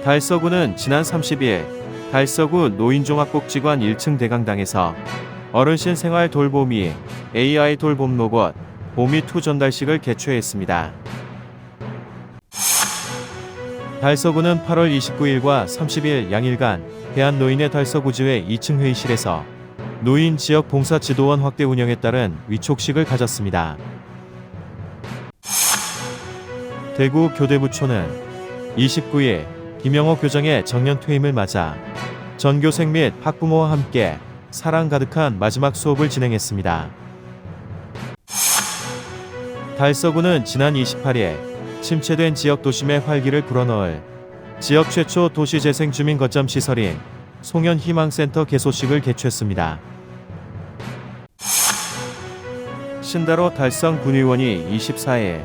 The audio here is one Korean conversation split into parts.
달서구는 지난 30일 달서구 노인종합복지관 1층 대강당에서 어르신 생활 돌보미 AI 돌봄 로봇 보미2 전달식을 개최했습니다. 달서구는 8월 29일과 30일 양일간 대한노인의 달서구지회 2층 회의실에서 노인 지역 봉사 지도원 확대 운영에 따른 위촉식을 가졌습니다. 대구 교대부초는 29일 김영호 교장의 정년 퇴임을 맞아 전교생 및 학부모와 함께 사랑 가득한 마지막 수업을 진행했습니다. 달서구는 지난 28일 침체된 지역 도심의 활기를 불어넣을 지역 최초 도시재생 주민 거점 시설인 송현희망센터 개소식을 개최했습니다. 신다로 달성 군의원이 24일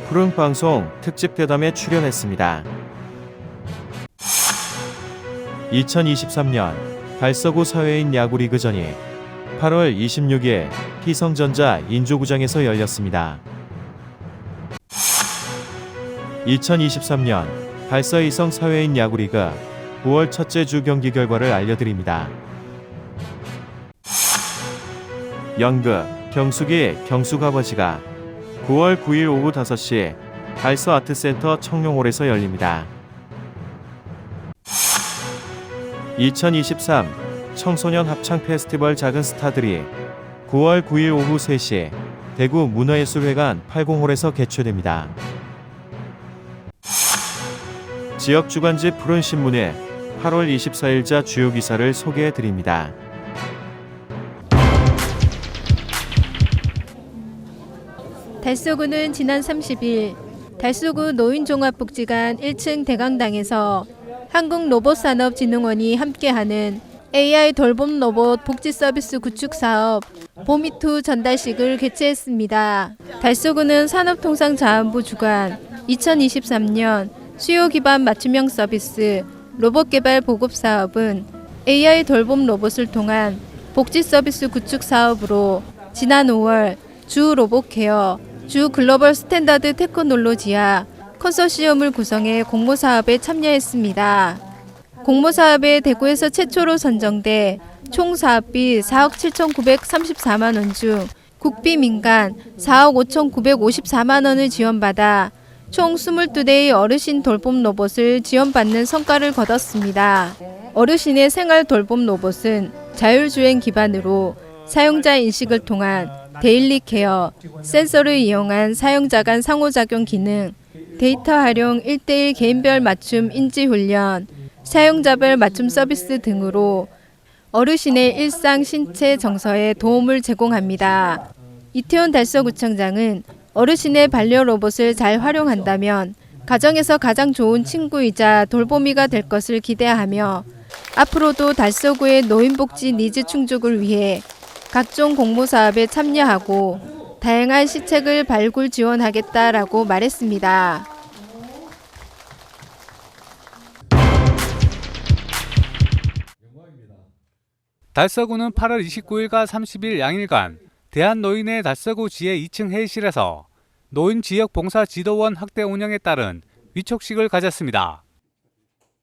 푸른방송 특집 대담에 출연했습니다. 2023년 달서구 사회인 야구리그전이 8월 26일 희성전자 인조구장에서 열렸습니다. 2023년 달서 이성 사회인 야구리그 9월 첫째 주 경기 결과를 알려드립니다. 연극 경숙이 경숙아버지가 9월 9일 오후 5시 달서 아트센터 청룡홀에서 열립니다. 2023 청소년 합창 페스티벌 작은 스타들이 9월 9일 오후 3시 대구 문화예술회관 80홀에서 개최됩니다. 지역 주간지 푸른신문에 8월 24일자 주요 기사를 소개해드립니다. 달서구는 지난 30일 달서구 노인종합복지관 1층 대강당에서 한국로봇산업진흥원이 함께하는 AI 돌봄 로봇 복지 서비스 구축 사업 보미2 전달식을 개최했습니다. 달서구는 산업통상자원부 주관 2023년 수요 기반 맞춤형 서비스 로봇 개발 보급 사업은 AI 돌봄 로봇을 통한 복지 서비스 구축 사업으로 지난 5월 주 로봇 케어, 주 글로벌 스탠다드 테크놀로지와 컨소시엄을 구성해 공모사업에 참여했습니다. 공모사업에 대구에서 최초로 선정돼 총 사업비 4억 7,934만 원 중 국비 민간 4억 5,954만 원을 지원받아 총 22대의 어르신 돌봄 로봇을 지원받는 성과를 거뒀습니다. 어르신의 생활 돌봄 로봇은 자율주행 기반으로 사용자 인식을 통한 데일리 케어, 센서를 이용한 사용자 간 상호작용 기능, 데이터 활용 1:1 개인별 맞춤 인지 훈련, 사용자별 맞춤 서비스 등으로 어르신의 일상 신체 정서에 도움을 제공합니다. 이태원 달서구청장은 어르신의 반려 로봇을 잘 활용한다면 가정에서 가장 좋은 친구이자 돌보미가 될 것을 기대하며 앞으로도 달서구의 노인복지 니즈 충족을 위해 각종 공모사업에 참여하고 다양한 시책을 발굴 지원하겠다라고 말했습니다. 달서구는 8월 29일과 30일 양일간 대한노인의 달서구 지회 2층 회의실에서 노인지역봉사지도원 확대 운영에 따른 위촉식을 가졌습니다.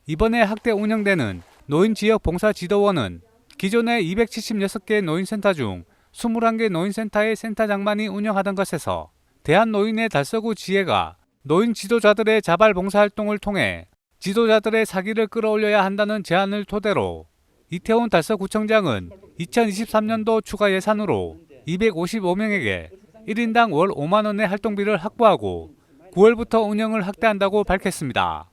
이번에 확대 운영되는 노인지역봉사지도원은 기존의 276개 노인센터 중 21개 노인센터의 센터장만이 운영하던 것에서 대한노인의 달서구 지회가 노인 지도자들의 자발 봉사활동을 통해 지도자들의 사기를 끌어올려야 한다는 제안을 토대로 이태원 달서구청장은 2023년도 추가 예산으로 255명에게 1인당 월 5만 원의 활동비를 확보하고 9월부터 운영을 확대한다고 밝혔습니다.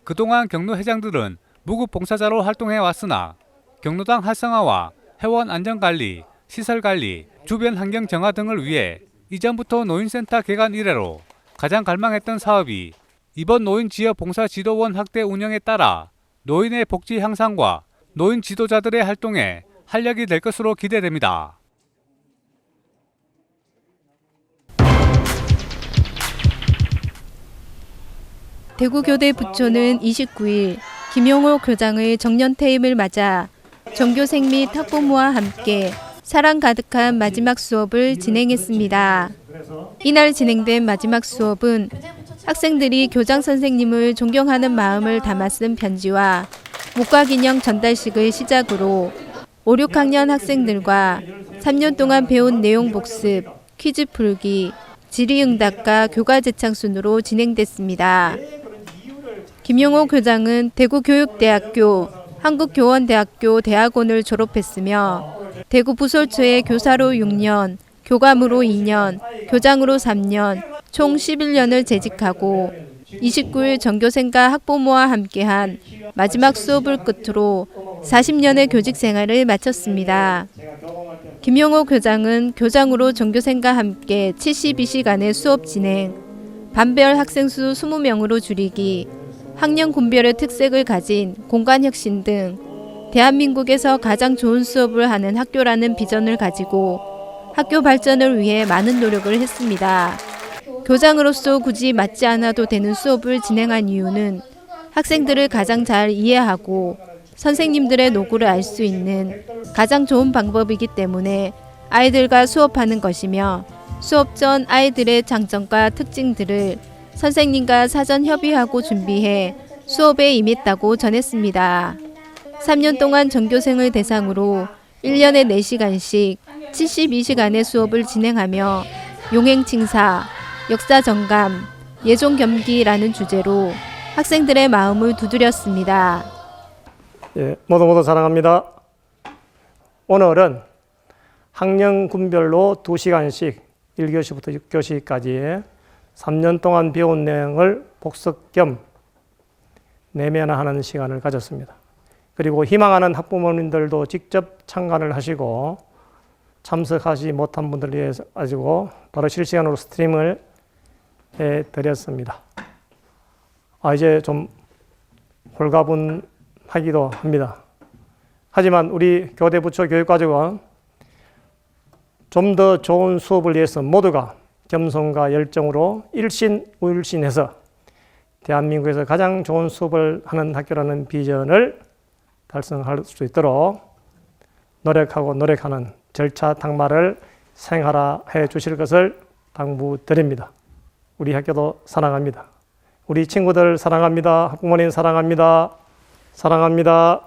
그동안 경로 회장들은 무급 봉사자로 활동해 왔으나 경로당 활성화와 회원 안전관리, 시설관리, 주변 환경 정화 등을 위해 이전부터 노인센터 개관 이래로 가장 갈망했던 사업이 이번 노인지역봉사지도원 확대 운영에 따라 노인의 복지 향상과 노인 지도자들의 활동에 활력이 될 것으로 기대됩니다. 대구교대 부초는 29일 김용호 교장의 정년 퇴임을 맞아 전교생 및 학부모와 함께 사랑 가득한 마지막 수업을 진행했습니다. 이날 진행된 마지막 수업은 학생들이 교장 선생님을 존경하는 마음을 담아 쓴 편지와 목과기념 전달식을 시작으로 5, 6학년 학생들과 3년 동안 배운 내용 복습, 퀴즈 풀기, 질의응답과 교과 제창 순으로 진행됐습니다. 김용호 교장은 대구교육대학교, 한국교원대학교 대학원을 졸업했으며 대구 부솔초의 교사로 6년, 교감으로 2년, 교장으로 3년, 총 11년을 재직하고 29일 전교생과 학부모와 함께한 마지막 수업을 끝으로 40년의 교직 생활을 마쳤습니다. 김용호 교장은 교장으로 전교생과 함께 72시간의 수업 진행, 반별 학생 수 20명으로 줄이기, 학년 군별의 특색을 가진 공간혁신 등 대한민국에서 가장 좋은 수업을 하는 학교라는 비전을 가지고 학교 발전을 위해 많은 노력을 했습니다. 교장으로서 굳이 맞지 않아도 되는 수업을 진행한 이유는 학생들을 가장 잘 이해하고 선생님들의 노고를 알 수 있는 가장 좋은 방법이기 때문에 아이들과 수업하는 것이며 수업 전 아이들의 장점과 특징들을 선생님과 사전 협의하고 준비해 수업에 임했다고 전했습니다. 3년 동안 전교생을 대상으로 1년에 4시간씩 72시간의 수업을 진행하며 용행칭사, 역사정감, 예종겸기라는 주제로 학생들의 마음을 두드렸습니다. 예, 모두 사랑합니다. 오늘은 학년 군별로 2시간씩 1교시부터 6교시까지의 3년 동안 배운 내용을 복습 겸 내면화하는 시간을 가졌습니다. 그리고 희망하는 학부모님들도 직접 참관을 하시고 참석하지 못한 분들을 위해 가지고 바로 실시간으로 스트림을 해드렸습니다. 이제 좀 홀가분하기도 합니다. 하지만 우리 교대부처 교육과정은 좀 더 좋은 수업을 위해서 모두가 겸손과 열정으로 일신우일신해서 대한민국에서 가장 좋은 수업을 하는 학교라는 비전을 달성할 수 있도록 노력하는 절차 당마를 생활화해 주실 것을 당부드립니다. 우리 학교도 사랑합니다. 우리 친구들 사랑합니다. 학부모님 사랑합니다. 사랑합니다.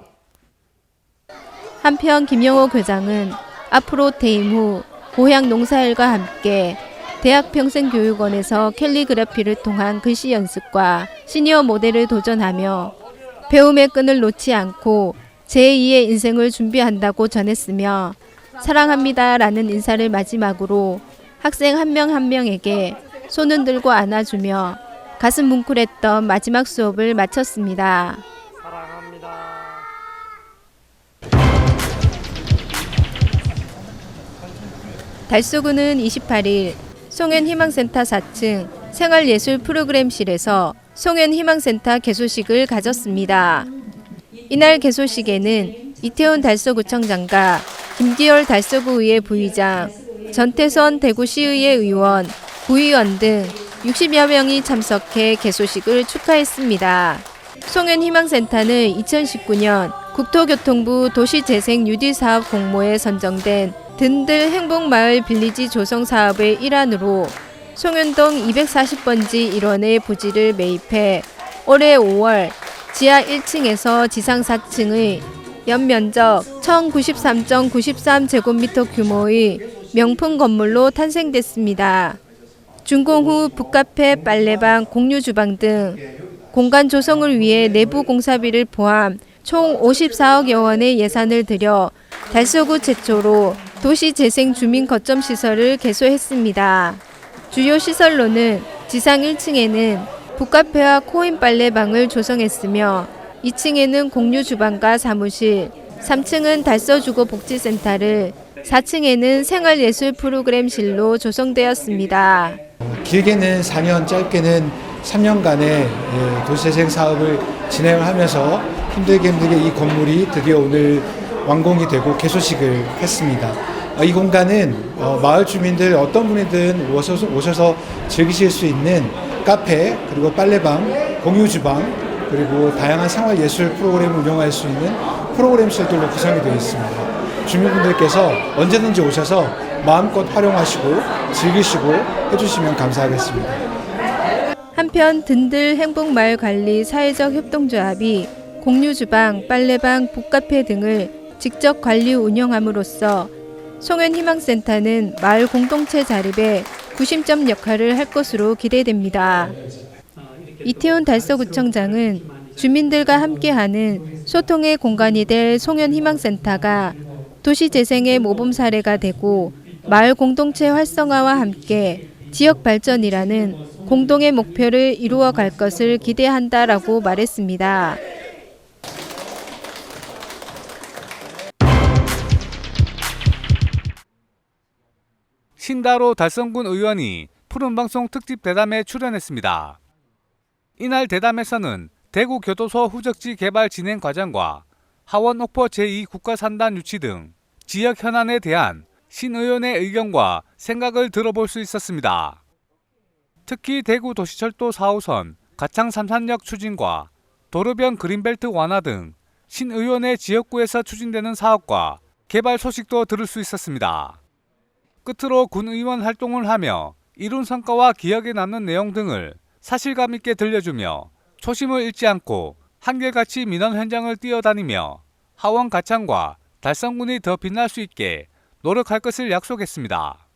한편 김용호 교장은 앞으로 퇴임 후 고향 농사일과 함께 대학평생교육원에서 캘리그라피를 통한 글씨 연습과 시니어 모델을 도전하며 배움의 끈을 놓지 않고 제2의 인생을 준비한다고 전했으며 사랑합니다라는 인사를 마지막으로 학생 한 명 한 명에게 손을 들고 안아주며 가슴 뭉클했던 마지막 수업을 마쳤습니다. 사랑합니다. 달서구는 28일 송현희망센터 4층 생활예술 프로그램실에서 송현희망센터 개소식을 가졌습니다. 이날 개소식에는 이태원 달서구청장과 김기열 달서구의회 부의장, 전태선 대구시의회 의원, 구의원 등 60여 명이 참석해 개소식을 축하했습니다. 송현희망센터는 2019년 국토교통부 도시재생 뉴딜사업 공모에 선정된 든들 행복마을 빌리지 조성 사업의 일환으로 송현동 240번지 1원의 부지를 매입해 올해 5월 지하 1층에서 지상 4층의 연면적 1093.93제곱미터 규모의 명품 건물로 탄생됐습니다. 준공 후 북카페, 빨래방, 공유주방 등 공간 조성을 위해 내부 공사비를 포함 총 54억여 원의 예산을 들여 달서구 최초로 도시재생 주민 거점 시설을 개소했습니다. 주요 시설로는 지상 1층에는 북카페와 코인 빨래방을 조성했으며 2층에는 공유 주방과 사무실, 3층은 달서주거복지센터를, 4층에는 생활예술 프로그램실로 조성되었습니다. 길게는 4년, 짧게는 3년간의 도시재생 사업을 진행을 하면서 힘들게 이 건물이 드디어 오늘 완공이 되고 개소식을 했습니다. 이 공간은 마을 주민들 어떤 분이든 오셔서 즐기실 수 있는 카페, 그리고 빨래방, 공유주방, 그리고 다양한 생활예술 프로그램을 운영할 수 있는 프로그램실들로 구성이 되어 있습니다. 주민분들께서 언제든지 오셔서 마음껏 활용하시고 즐기시고 해주시면 감사하겠습니다. 한편 든들 행복마을관리 사회적 협동조합이 공유주방, 빨래방, 북카페 등을 직접 관리 운영함으로써 송현희망센터는 마을 공동체 자립에 구심점 역할을 할 것으로 기대됩니다. 이태훈 달서구청장은 주민들과 함께하는 소통의 공간이 될 송현희망센터가 도시재생의 모범 사례가 되고 마을 공동체 활성화와 함께 지역 발전이라는 공동의 목표를 이루어 갈 것을 기대한다라고 말했습니다. 신다로 달성군 의원이 푸른방송 특집 대담에 출연했습니다. 이날 대담에서는 대구교도소 후적지 개발 진행 과정과 하원 옥포 제2국가산단 유치 등 지역 현안에 대한 신 의원의 의견과 생각을 들어볼 수 있었습니다. 특히 대구 도시철도 4호선 가창 삼산역 추진과 도로변 그린벨트 완화 등 신 의원의 지역구에서 추진되는 사업과 개발 소식도 들을 수 있었습니다. 끝으로 군 의원 활동을 하며 이룬 성과와 기억에 남는 내용 등을 사실감 있게 들려주며 초심을 잃지 않고 한결같이 민원 현장을 뛰어다니며 하원 가창과 달성군이 더 빛날 수 있게 노력할 것을 약속했습니다.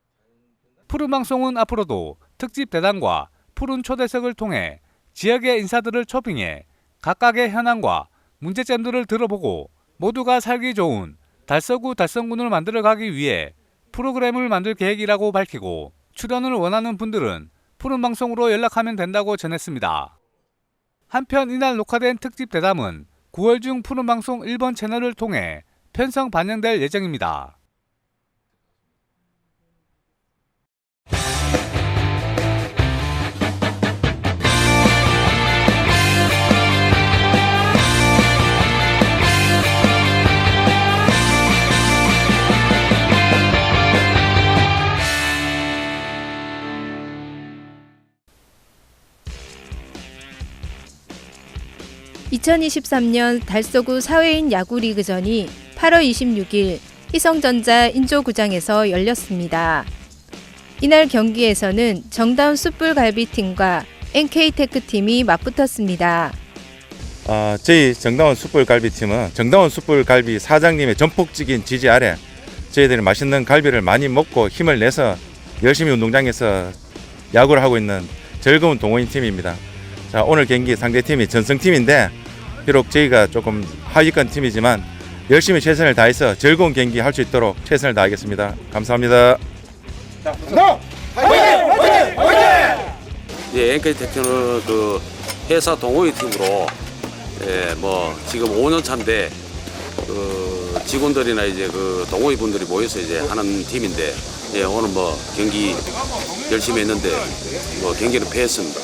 푸른방송은 앞으로도 특집 대담과 푸른 초대석을 통해 지역의 인사들을 초빙해 각각의 현안과 문제점들을 들어보고 모두가 살기 좋은 달서구 달성군을 만들어가기 위해 프로그램을 만들 계획이라고 밝히고 출연을 원하는 분들은 푸른방송으로 연락하면 된다고 전했습니다. 한편 이날 녹화된 특집 대담은 9월 중 푸른방송 1번 채널을 통해 편성 반영될 예정입니다. (2023년) 달서구 사회인 야구리그전이 8월 26일 희성전자 인조구장에서 열렸습니다. 이날 경기에서는 정다운 숯불갈비팀과 NK테크팀이 맞붙었습니다. 저희 정다운 숯불갈비팀은 정다운 숯불갈비 사장님의 전폭적인 지지 아래 저희들이 맛있는 갈비를 많이 먹고 힘을 내서 열심히 운동장에서 야구를 하고 있는 즐거운 동호인 팀입니다. 자, 오늘 경기 상대팀이 전승팀인데 비록 저희가 조금 하위권 팀이지만 열심히 최선을 다해서 즐거운 경기 할 수 있도록 최선을 다하겠습니다. 감사합니다. 예, NK테크는 그 회사 동호회 팀으로 지금 5년 차인데 그 직원들이나 이제 그 동호회 분들이 모여서 이제 하는 팀인데 오늘 경기 열심히 했는데 경기는 패했습니다.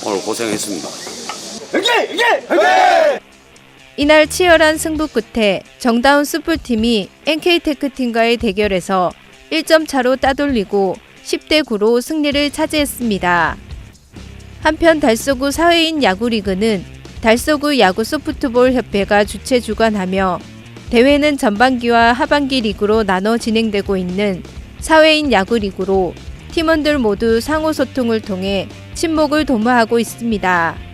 오늘 고생했습니다. 이날 치열한 승부 끝에 정다운 숯불팀이 NK테크팀과의 대결에서 1점 차로 따돌리고 10대 9로 승리를 차지했습니다. 한편 달서구 사회인 야구리그는 달서구 야구소프트볼 협회가 주최 주관하며 대회는 전반기와 하반기 리그로 나눠 진행되고 있는 사회인 야구리그로 팀원들 모두 상호소통을 통해 친목을 도모하고 있습니다.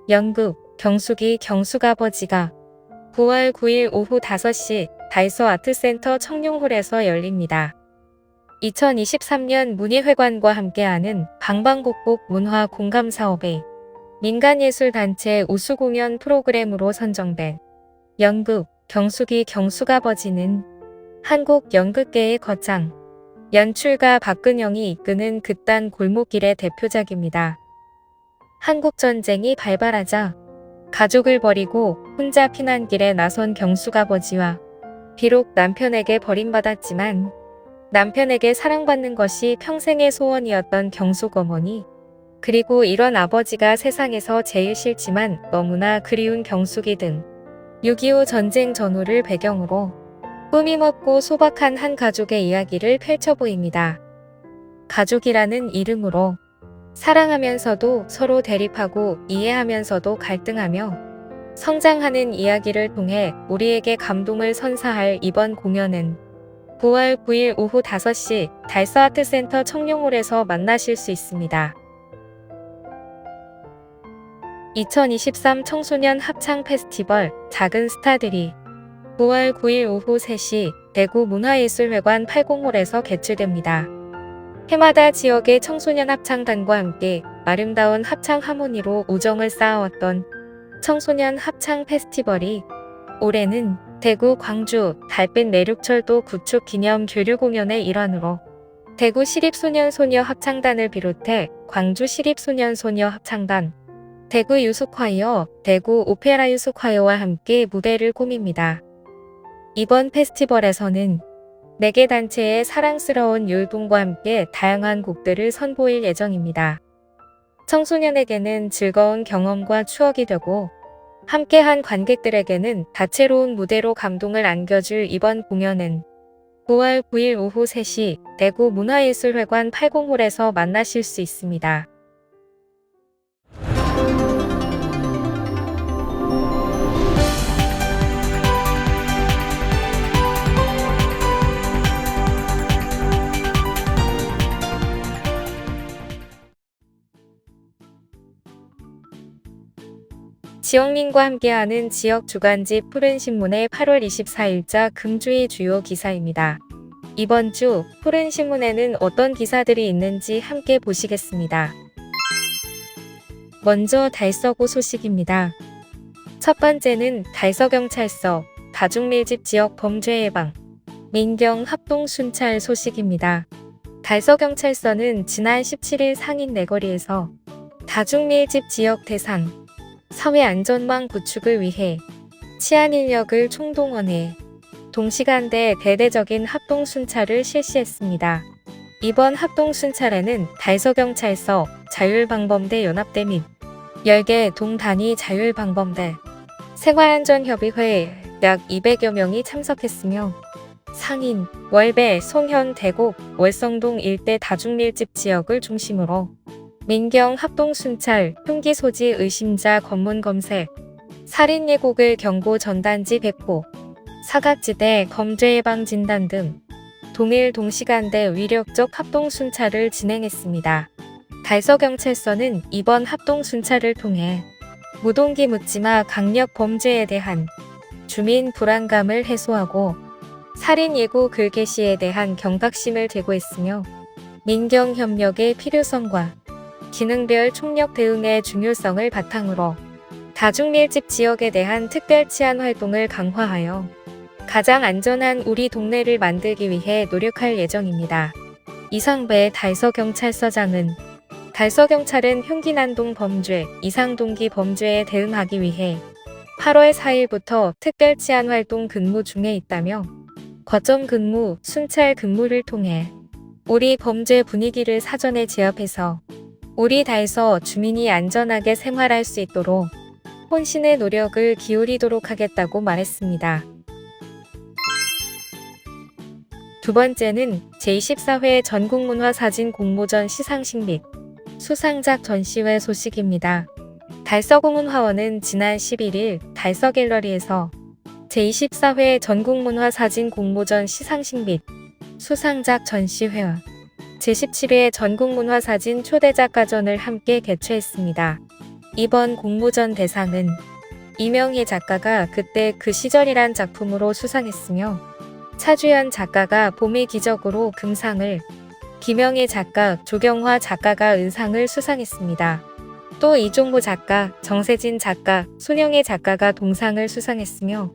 영국 경숙이 경숙아버지가 9월 9일 오후 5시 달서 아트센터 청룡홀에서 열립니다. 2023년 문예회관과 함께하는 방방곡곡 문화 공감 사업에 민간예술단체 우수공연 프로그램으로 선정된 영국 경숙이 경숙아버지는 한국 연극계의 거장, 연출가 박근영이 이끄는 그딴 골목길의 대표작입니다. 한국전쟁이 발발하자 가족을 버리고 혼자 피난길에 나선 경숙아버지와 비록 남편에게 버림받았지만 남편에게 사랑받는 것이 평생의 소원이었던 경숙어머니, 그리고 이런 아버지가 세상에서 제일 싫지만 너무나 그리운 경숙이 등 6.25 전쟁 전후를 배경으로 꾸밈없고 소박한 한 가족의 이야기를 펼쳐 보입니다. 가족이라는 이름으로 사랑하면서도 서로 대립하고 이해하면서도 갈등하며 성장하는 이야기를 통해 우리에게 감동을 선사할 이번 공연은 9월 9일 오후 5시 달서아트센터 청룡홀에서 만나실 수 있습니다. 2023 청소년 합창 페스티벌 작은 스타들이 9월 9일 오후 3시 대구 문화예술회관 80홀에서 개최됩니다. 해마다 지역의 청소년 합창단과 함께 아름다운 합창 하모니로 우정을 쌓아왔던 청소년 합창 페스티벌이 올해는 대구, 광주, 달빛 내륙철도 구축 기념 교류 공연의 일환으로 대구 시립소년소녀 합창단을 비롯해 광주 시립소년소녀 합창단, 대구 유수콰이어, 대구 오페라 유수콰이어와 함께 무대를 꾸밉니다. 이번 페스티벌에서는 4개 단체의 사랑스러운 율동과 함께 다양한 곡들을 선보일 예정입니다. 청소년에게는 즐거운 경험과 추억이 되고 함께한 관객들에게는 다채로운 무대로 감동을 안겨줄 이번 공연은 9월 9일 오후 3시 대구 문화예술회관 80홀에서 만나실 수 있습니다. 지역민과 함께하는 지역 주간지 푸른신문의 8월 24일자 금주의 주요 기사입니다. 이번 주 푸른신문에는 어떤 기사들이 있는지 함께 보시겠습니다. 먼저 달서구 소식입니다. 첫 번째는 달서경찰서 다중밀집 지역 범죄 예방 민경 합동 순찰 소식입니다. 달서경찰서는 지난 17일 상인 내거리에서 다중밀집 지역 대상 사회 안전망 구축을 위해 치안 인력을 총동원해 동시간대 대대적인 합동 순찰을 실시했습니다. 이번 합동 순찰에는 달서경찰서 자율방범대 연합대 및 10개 동단위 자율방범대 생활안전협의회 약 200여 명이 참석했으며 상인, 월배, 송현, 대곡, 월성동 일대 다중밀집 지역을 중심으로 민경 합동순찰, 흉기 소지 의심자 검문 검색, 살인 예고글 경고 전단지 배포, 사각지대 범죄 예방 진단 등 동일 동시간대 위력적 합동순찰을 진행했습니다. 달서경찰서는 이번 합동순찰을 통해 무동기 묻지마 강력 범죄에 대한 주민 불안감을 해소하고 살인 예고 글 게시에 대한 경각심을 제고했으며 민경 협력의 필요성과 기능별 총력 대응의 중요성을 바탕으로 다중밀집 지역에 대한 특별 치안 활동을 강화하여 가장 안전한 우리 동네를 만들기 위해 노력할 예정입니다. 이상배 달서경찰서장은 달서경찰은 흉기난동 범죄, 이상동기 범죄에 대응하기 위해 8월 4일부터 특별 치안 활동 근무 중에 있다며 거점 근무, 순찰 근무를 통해 우리 범죄 분위기를 사전에 제압해서 우리 달서 주민이 안전하게 생활할 수 있도록 혼신의 노력을 기울이도록 하겠다고 말했습니다. 두 번째는 제24회 전국문화사진 공모전 시상식 및 수상작 전시회 소식입니다. 달서공문화원은 지난 11일 달서갤러리에서 제24회 전국문화사진 공모전 시상식 및 수상작 전시회와 제17회 전국문화사진 초대작가전을 함께 개최했습니다. 이번 공모전 대상은 이명희 작가가 그때 그 시절이란 작품으로 수상했으며 차주연 작가가 봄의 기적으로 금상을, 김영희 작가, 조경화 작가가 은상을 수상했습니다. 또 이종모 작가, 정세진 작가, 손영애 작가가 동상을 수상했으며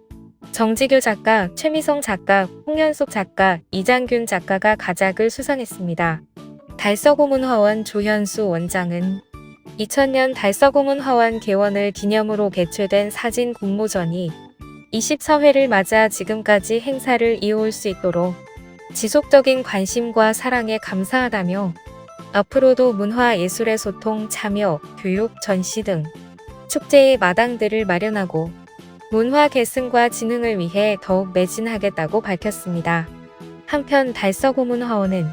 정지규 작가, 최미성 작가, 홍연숙 작가, 이장균 작가가 가작을 수상했습니다. 달서고문화원 조현수 원장은 2000년 달서고문화원 개원을 기념으로 개최된 사진 공모전이 24회를 맞아 지금까지 행사를 이어올 수 있도록 지속적인 관심과 사랑에 감사하다며 앞으로도 문화 예술의 소통, 참여, 교육, 전시 등 축제의 마당들을 마련하고 문화 계승과 진흥을 위해 더욱 매진하겠다고 밝혔습니다. 한편 달서고문화원은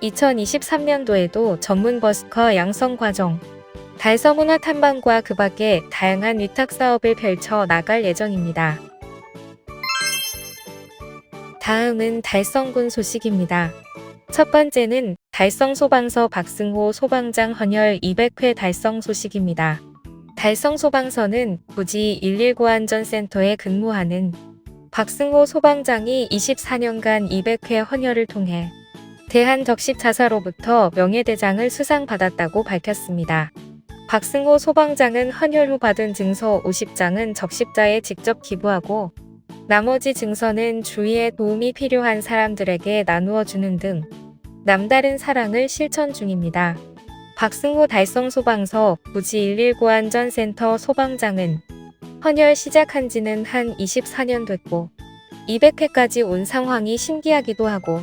2023년도에도 전문 버스커 양성 과정, 달서문화 탐방과 그 밖에 다양한 위탁 사업을 펼쳐 나갈 예정입니다. 다음은 달성군 소식입니다. 첫 번째는 달성 소방서 박승호 소방장 헌혈 200회 달성 소식입니다. 달성 소방서는 부지 119 안전센터에 근무하는 박승호 소방장이 24년간 200회 헌혈을 통해 대한적십자사로부터 명예대장을 수상받았다고 밝혔습니다. 박승호 소방장은 헌혈 후 받은 증서 50장은 적십자에 직접 기부하고 나머지 증서는 주위에 도움이 필요한 사람들에게 나누어 주는 등 남다른 사랑을 실천 중입니다. 박승호 달성 소방서 부지 119 안전센터 소방장은 헌혈 시작한 지는 한 24년 됐고 200회까지 온 상황이 신기하기도 하고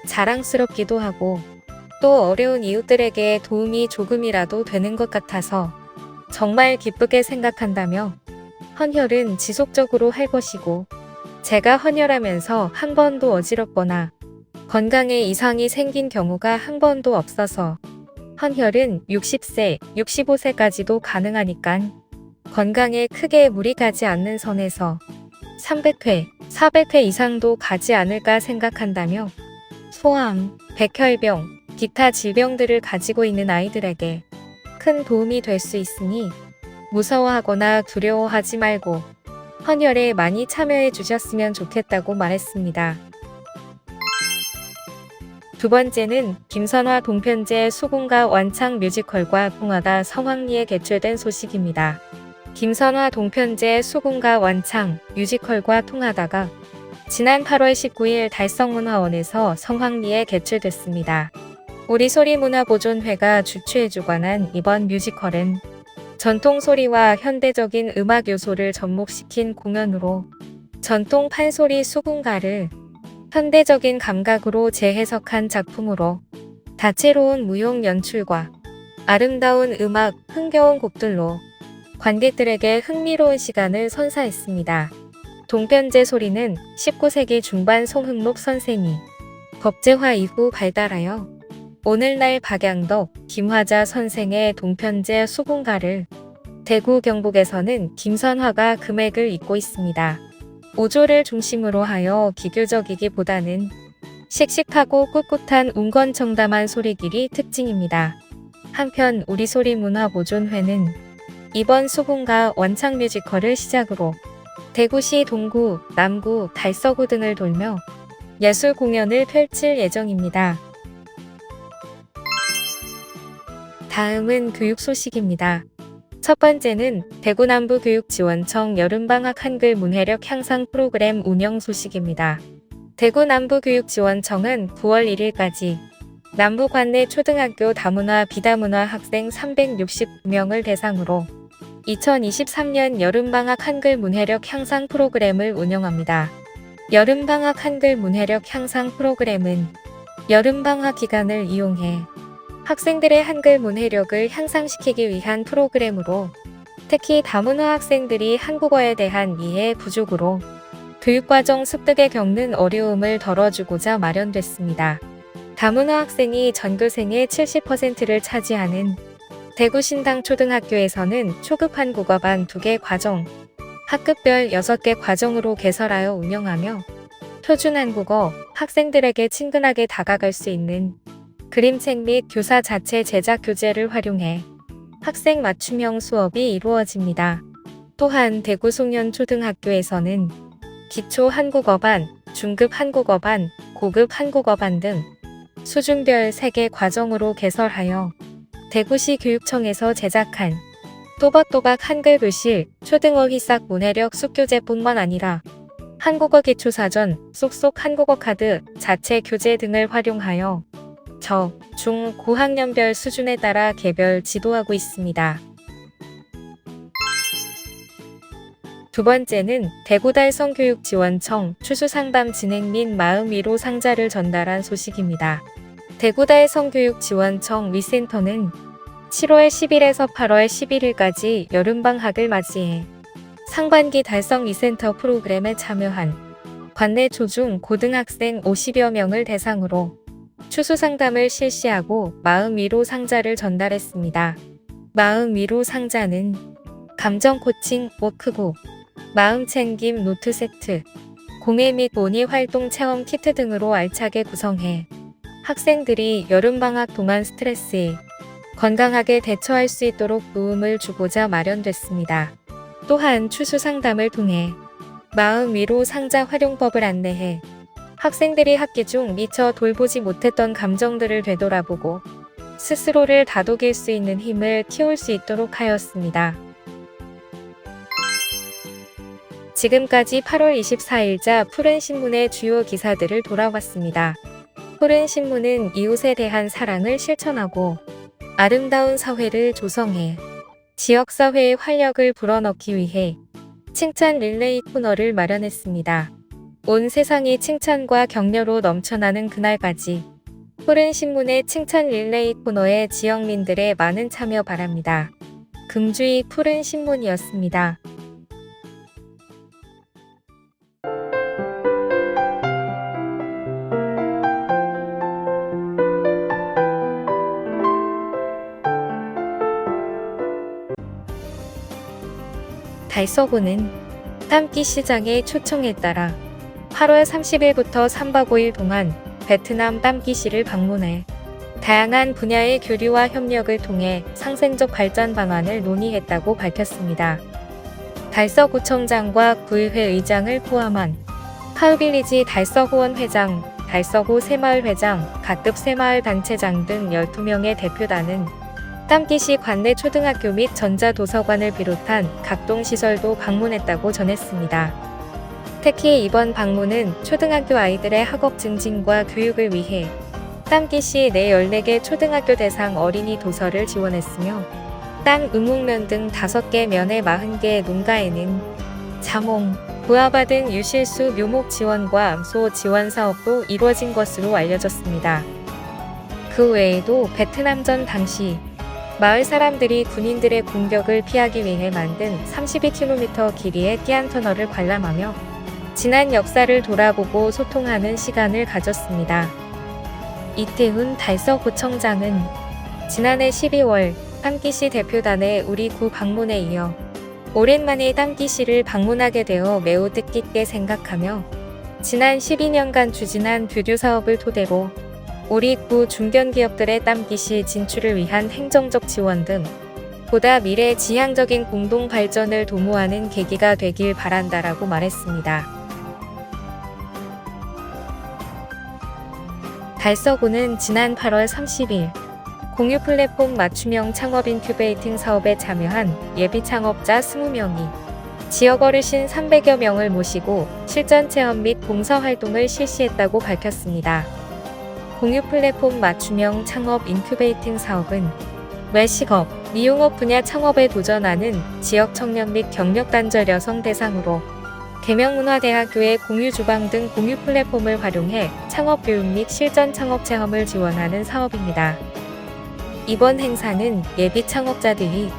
자랑스럽기도 하고 또 어려운 이웃들에게 도움이 조금이라도 되는 것 같아서 정말 기쁘게 생각한다며 헌혈은 지속적으로 할 것이고 제가 헌혈하면서 한 번도 어지럽거나 건강에 이상이 생긴 경우가 한 번도 없어서 헌혈은 60세, 65세까지도 가능하니깐 건강에 크게 무리 가지 않는 선에서 300회, 400회 이상도 가지 않을까 생각한다며 소암, 백혈병, 기타 질병들을 가지고 있는 아이들에게 큰 도움이 될 수 있으니 무서워하거나 두려워하지 말고 헌혈에 많이 참여해 주셨으면 좋겠다고 말했습니다. 두 번째는 김선화 동편제 수군가 완창 뮤지컬과 통하다 성황리에 개최된 소식입니다. 김선화 동편제 수군가 완창 뮤지컬과 통하다가 지난 8월 19일 달성문화원에서 성황리에 개최됐습니다. 우리소리문화보존회가 주최해 주관한 이번 뮤지컬은 전통 소리와 현대적인 음악 요소를 접목시킨 공연으로 전통 판소리 수군가를 현대적인 감각으로 재해석한 작품으로 다채로운 무용 연출과 아름다운 음악, 흥겨운 곡들로 관객들에게 흥미로운 시간을 선사했습니다. 동편제 소리는 19세기 중반 송흥록 선생이 법제화 이후 발달하여 오늘날 박양덕, 김화자 선생의 동편제 수군가를 대구 경북에서는 김선화가 금액을 잇고 있습니다. 5조를 중심으로 하여 기교적이기보다는 씩씩하고 꿋꿋한 운건청담한 소리길이 특징입니다. 한편 우리소리문화보존회는 이번 수군가 원창 뮤지컬을 시작으로 대구시 동구, 남구, 달서구 등을 돌며 예술 공연을 펼칠 예정입니다. 다음은 교육 소식입니다. 첫 번째는 대구 남부교육지원청 여름방학 한글 문해력 향상 프로그램 운영 소식입니다. 대구 남부교육지원청은 9월 1일까지 남부 관내 초등학교 다문화 비다문화 학생 369명을 대상으로 2023년 여름방학 한글 문해력 향상 프로그램을 운영합니다. 여름방학 한글 문해력 향상 프로그램은 여름방학 기간을 이용해 학생들의 한글 문해력을 향상시키기 위한 프로그램으로 특히 다문화 학생들이 한국어에 대한 이해 부족으로 교육과정 습득에 겪는 어려움을 덜어주고자 마련됐습니다. 다문화 학생이 전교생의 70%를 차지하는 대구 신당초등학교에서는 초급 한국어반 2개 과정, 학급별 6개 과정으로 개설하여 운영하며 표준 한국어, 학생들에게 친근하게 다가갈 수 있는 그림책 및 교사 자체 제작 교재를 활용해 학생 맞춤형 수업이 이루어집니다. 또한 대구 송년초등학교에서는 기초 한국어반, 중급 한국어반, 고급 한국어반 등 수준별 3개 과정으로 개설하여 대구시 교육청에서 제작한 또박또박 한글 교실, 초등어 희싹 문해력 숙교재뿐만 아니라 한국어 기초사전, 쏙쏙 한국어 카드, 자체 교재 등을 활용하여 저, 중, 고학년별 수준에 따라 개별 지도하고 있습니다. 두 번째는 대구달성교육지원청 추수상담 진행 및 마음 위로 상자를 전달한 소식입니다. 대구달성교육지원청 위센터는 7월 10일에서 8월 11일까지 여름방학을 맞이해 상반기 달성 위센터 프로그램에 참여한 관내 초중 고등학생 50여 명을 대상으로 추수상담을 실시하고 마음 위로 상자를 전달했습니다. 마음 위로 상자는 감정 코칭 워크북, 마음 챙김 노트 세트, 공예 및 모의 활동 체험 키트 등으로 알차게 구성해 학생들이 여름방학 동안 스트레스에 건강하게 대처할 수 있도록 도움을 주고자 마련됐습니다. 또한 추수상담을 통해 마음 위로 상자 활용법을 안내해 학생들이 학기 중 미처 돌보지 못했던 감정들을 되돌아보고 스스로를 다독일 수 있는 힘을 키울 수 있도록 하였습니다. 지금까지 8월 24일자 푸른신문의 주요 기사들을 돌아봤습니다. 푸른신문은 이웃에 대한 사랑을 실천하고 아름다운 사회를 조성해 지역사회의 활력을 불어넣기 위해 칭찬 릴레이 코너를 마련했습니다. 온 세상이 칭찬과 격려로 넘쳐나는 그날까지 푸른신문의 칭찬 릴레이 코너에 지역민들의 많은 참여 바랍니다. 금주의 푸른신문이었습니다. 달서구는 땀기 시장의 초청에 따라 8월 30일부터 3박 5일 동안 베트남 땀기시를 방문해 다양한 분야의 교류와 협력을 통해 상생적 발전 방안을 논의했다고 밝혔습니다. 달서구청장과 구의회 의장을 포함한 하우빌리지 달서구원 회장, 달서구 새마을 회장, 가뜩 새마을 단체장 등 12명의 대표단은 땀기시 관내 초등학교 및 전자도서관을 비롯한 각동 시설도 방문했다고 전했습니다. 특히 이번 방문은 초등학교 아이들의 학업 증진과 교육을 위해 땀기시 내 14개 초등학교 대상 어린이 도서를 지원했으며 땀 의묵면 등 5개 면의 40개의 농가에는 자몽, 부아바 등 유실수 묘목 지원과 암소 지원 사업도 이루어진 것으로 알려졌습니다. 그 외에도 베트남전 당시 마을 사람들이 군인들의 공격을 피하기 위해 만든 32km 길이의 띠안터널을 관람하며 지난 역사를 돌아보고 소통하는 시간을 가졌습니다. 이태훈 달서구청장은 지난해 12월 땀기시 대표단의 우리 구 방문에 이어 오랜만에 땀기시를 방문하게 되어 매우 뜻깊게 생각하며 지난 12년간 추진한 교류 사업을 토대로 우리 구 중견기업들의 땀기시 진출을 위한 행정적 지원 등 보다 미래 지향적인 공동 발전을 도모하는 계기가 되길 바란다라고 말했습니다. 달서구는 지난 8월 30일 공유 플랫폼 맞춤형 창업 인큐베이팅 사업에 참여한 예비 창업자 20명이 지역 어르신 300여 명을 모시고 실전 체험 및 봉사활동을 실시했다고 밝혔습니다. 공유 플랫폼 맞춤형 창업 인큐베이팅 사업은 외식업, 미용업 분야 창업에 도전하는 지역 청년 및 경력단절 여성 대상으로 계명문화대학교의 공유주방 등 공유 플랫폼을 활용해 창업교육 및 실전 창업 체험을 지원하는 사업입니다. 이번 행사는 예비 창업자들이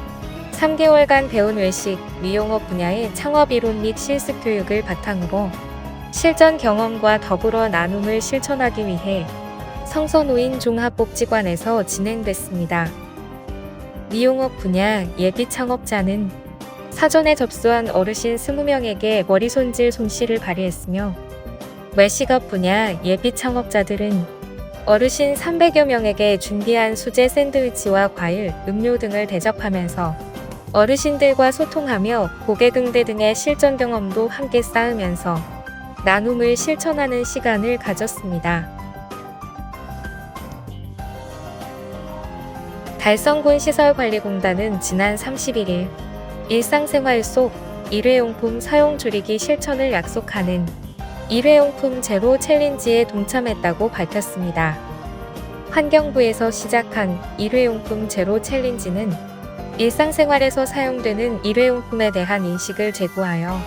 3개월간 배운 외식, 미용업 분야의 창업 이론 및 실습 교육을 바탕으로 실전 경험과 더불어 나눔을 실천하기 위해 성서노인 종합복지관에서 진행됐습니다. 미용업 분야 예비 창업자는 사전에 접수한 어르신 20명에게 머리 손질 솜씨를 발휘했으며 외식업 분야 예비 창업자들은 어르신 300여 명에게 준비한 수제 샌드위치와 과일, 음료 등을 대접하면서 어르신들과 소통하며 고객응대 등의 실전 경험도 함께 쌓으면서 나눔을 실천하는 시간을 가졌습니다. 달성군 시설관리공단은 지난 31일 일상생활 속 일회용품 사용 줄이기 실천을 약속하는 일회용품 제로 챌린지에 동참했다고 밝혔습니다. 환경부에서 시작한 일회용품 제로 챌린지는 일상생활에서 사용되는 일회용품에 대한 인식을 제고하여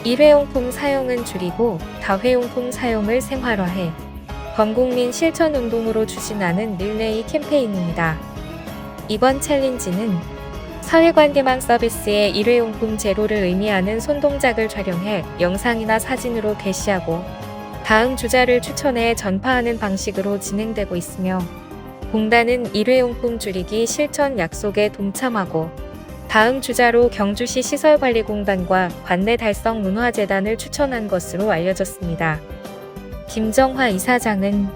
일회용품 사용은 줄이고 다회용품 사용을 생활화해 전국민 실천 운동으로 추진하는 릴레이 캠페인입니다. 이번 챌린지는 사회관계망 서비스의 일회용품 제로를 의미하는 손동작을 촬영해 영상이나 사진으로 게시하고 다음 주자를 추천해 전파하는 방식으로 진행되고 있으며 공단은 일회용품 줄이기 실천 약속에 동참하고 다음 주자로 경주시 시설관리공단과 관내달성문화재단을 추천한 것으로 알려졌습니다. 김정화 이사장은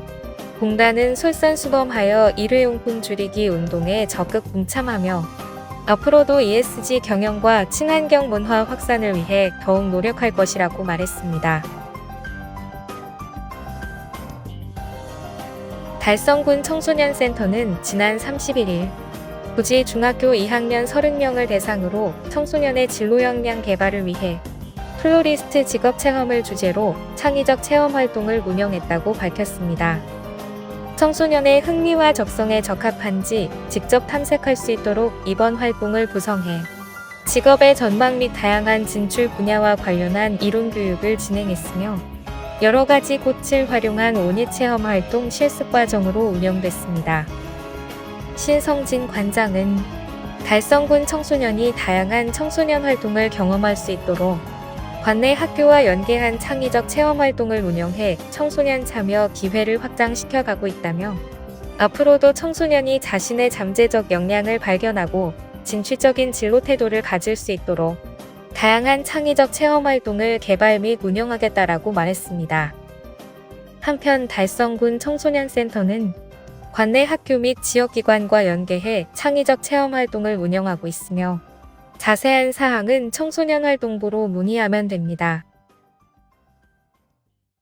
공단은 솔선수범하여 일회용품 줄이기 운동에 적극 동참하며 앞으로도 ESG 경영과 친환경 문화 확산을 위해 더욱 노력할 것이라고 말했습니다. 달성군 청소년센터는 지난 31일 부지 중학교 2학년 30명을 대상으로 청소년의 진로 역량 개발을 위해 플로리스트 직업 체험을 주제로 창의적 체험 활동을 운영했다고 밝혔습니다. 청소년의 흥미와 적성에 적합한지 직접 탐색할 수 있도록 이번 활동을 구성해 직업의 전망 및 다양한 진출 분야와 관련한 이론 교육을 진행했으며 여러 가지 꽃을 활용한 온예 체험 활동 실습 과정으로 운영됐습니다. 신성진 관장은 달성군 청소년이 다양한 청소년 활동을 경험할 수 있도록 관내 학교와 연계한 창의적 체험 활동을 운영해 청소년 참여 기회를 확장시켜 가고 있다며 앞으로도 청소년이 자신의 잠재적 역량을 발견하고 진취적인 진로 태도를 가질 수 있도록 다양한 창의적 체험 활동을 개발 및 운영하겠다라고 말했습니다. 한편 달성군 청소년센터는 관내 학교 및 지역기관과 연계해 창의적 체험 활동을 운영하고 있으며 자세한 사항은 청소년활동부로 문의하면 됩니다.